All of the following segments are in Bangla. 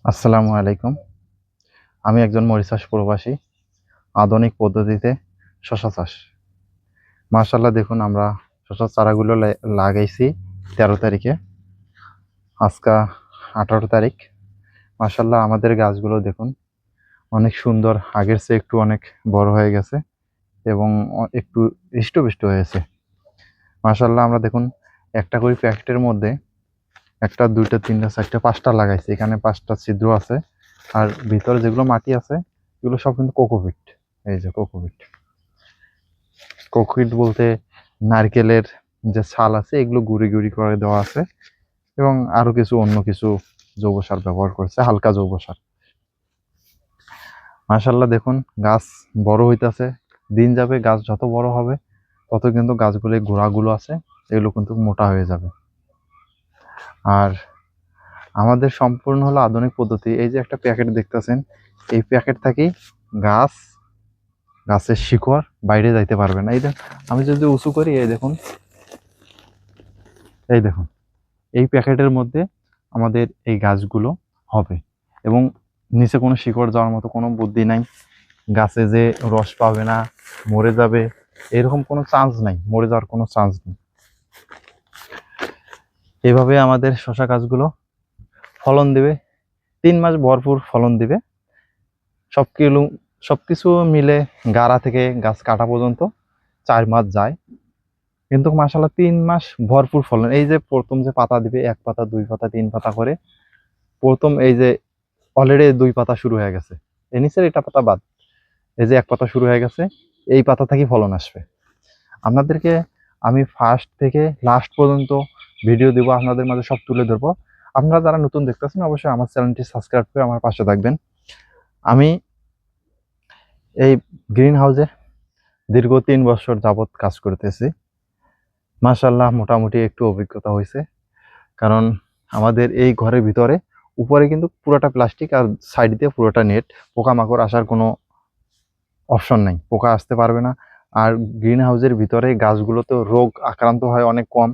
আসসালামু আলাইকুম। আমি একজন মরিচ চাষ প্রবাসী। আধুনিক পদ্ধতিতে শশা চাষ। মাশাআল্লাহ দেখুন আমরা শশার চারাগুলো লাগাইছি ১৩ তারিখে। আজকা ১৮ তারিখ। মাশাআল্লাহ আমাদের গাছগুলো দেখুন অনেক সুন্দর, আগের চেয়ে একটু অনেক বড় হয়ে গেছে এবং একটু হৃষ্টপুষ্ট হয়েছে। মাশাআল্লাহ আমরা দেখুন একটা করে প্যাকেটের মধ্যে ১টা, ২টা, ৩টা, ৪টা, ৫টা লাগাইছি। এখানে ৫টা ছিদ্র আছে। আর ভিতরে যেগুলো মাটি আছে এগুলো সব কিন্তু কোকোপিট। এই যে কোকোপিট। কোকোপিট বলতে নারকেলের যে ছাল আছে এগুলো গুঁড়ি গুঁড়ি করে দেওয়া আছে এবং আরো কিছু অন্য কিছু জৈব সার ব্যবহার করছে, হালকা জৈব সার। মাশাআল্লাহ দেখুন গাছ বড় হইতাছে। দিন যাবে গাছ যত বড় হবে তত কিন্তু গাছগুলোর গোড়াগুলো আছে এগুলো কিন্তু মোটা হয়ে যাবে। আর আমাদের সম্পূর্ণ হলো আধুনিক পদ্ধতি। এই যে একটা প্যাকেট দেখতেছেন, এই প্যাকেট থেকেই গাছের শিকড় বাইরে যাইতে পারবে না। এই যে আমি যদি উঁচু করি, এই দেখুন এই প্যাকেটের মধ্যে আমাদের এই গাছগুলো হবে এবং নিচে কোনো শিকড় যাওয়ার মতো কোনো বুদ্ধি নাই। গাছে যে রস পাবে না, মরে যাবে, এরকম কোনো চান্স নাই, মরে যাওয়ার কোনো চান্স নেই। এভাবে আমাদের শশা গাছগুলো ফলন দিবে, ৩ মাস ভরপুর ফলন দিবে। সবকিছু মিলে গাড়া থেকে গাছ কাটা পর্যন্ত ৪ মাস যায়, কিন্তু মাশাআল্লাহ ৩ মাস ভরপুর ফলন। এই যে প্রথম যে পাতা দিবে, ১ পাতা, ২ পাতা, ৩ পাতা করে, প্রথম এই যে অলরেডি ২ পাতা শুরু হয়ে গেছে, এই নিচের এটা পাতা বাদ, এই যে ১ পাতা শুরু হয়ে গেছে, এই পাতা থেকেই ফলন আসবে। আপনাদেরকে আমি ফার্স্ট থেকে লাস্ট পর্যন্ত ভিডিও দেবো, আপনাদের মাঝে সব তুলে ধরবো। আপনারা যারা নতুন দেখতেছেন অবশ্যই আমার চ্যানেলটি সাবস্ক্রাইব করে আমার পাশে থাকবেন। আমি এই গ্রিন হাউসে দীর্ঘ ৩ বছর যাবৎ কাজ করতেছি। মাশাআল্লাহ মোটামুটি একটু অভিজ্ঞতা হয়েছে, কারণ আমাদের এই ঘরের ভিতরে উপরে কিন্তু পুরোটা প্লাস্টিক আর সাইড দিয়ে পুরোটা নেট। পোকামাকড় আসার কোনো অপশন নাই, পোকা আসতে পারবে না। আর গ্রিন হাউসের ভিতরে গাছগুলোতে রোগ আক্রান্ত হয় অনেক কম,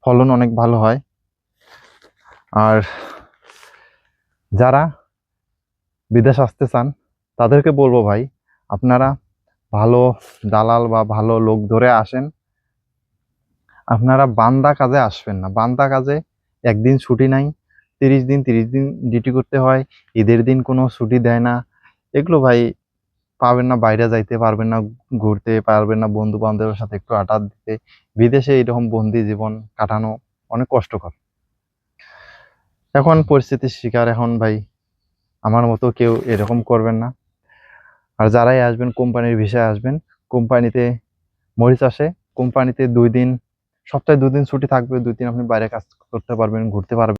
ফলন অনেক ভালো হয়। আর যারা বিদেশ আসতে চান তাদেরকে বলবো, ভাই আপনারা ভালো দালাল বা ভালো লোক ধরে আসেন। আপনারা বান্দা কাজে আসবেন না। বান্দা কাজে একদিন ছুটি নাই, ৩০ দিন ৩০ দিন ডিউটি করতে হয়, ঈদের দিন কোনো ছুটি দেয় না। এগুলো ভাই পাবেন না, বাইরে যাইতে পারবেন না, ঘুরতে পারবেন না, বন্ধু বান্ধবের সাথে একটু আড্ডা দিতে। বিদেশে এরকম বন্দি জীবন কাটানো অনেক কষ্টকর। এখন পরিস্থিতির শিকার, এখন ভাই আমার মতো কেউ এরকম করবেন না। আর যারাই আসবেন কোম্পানির ভিসায় আসবেন, কোম্পানিতে মরিচ আসে, কোম্পানিতে ২ দিন, সপ্তাহে ২ দিন ছুটি থাকবে, ২ দিন আপনি বাইরে কাজ করতে পারবেন, ঘুরতে পারবেন।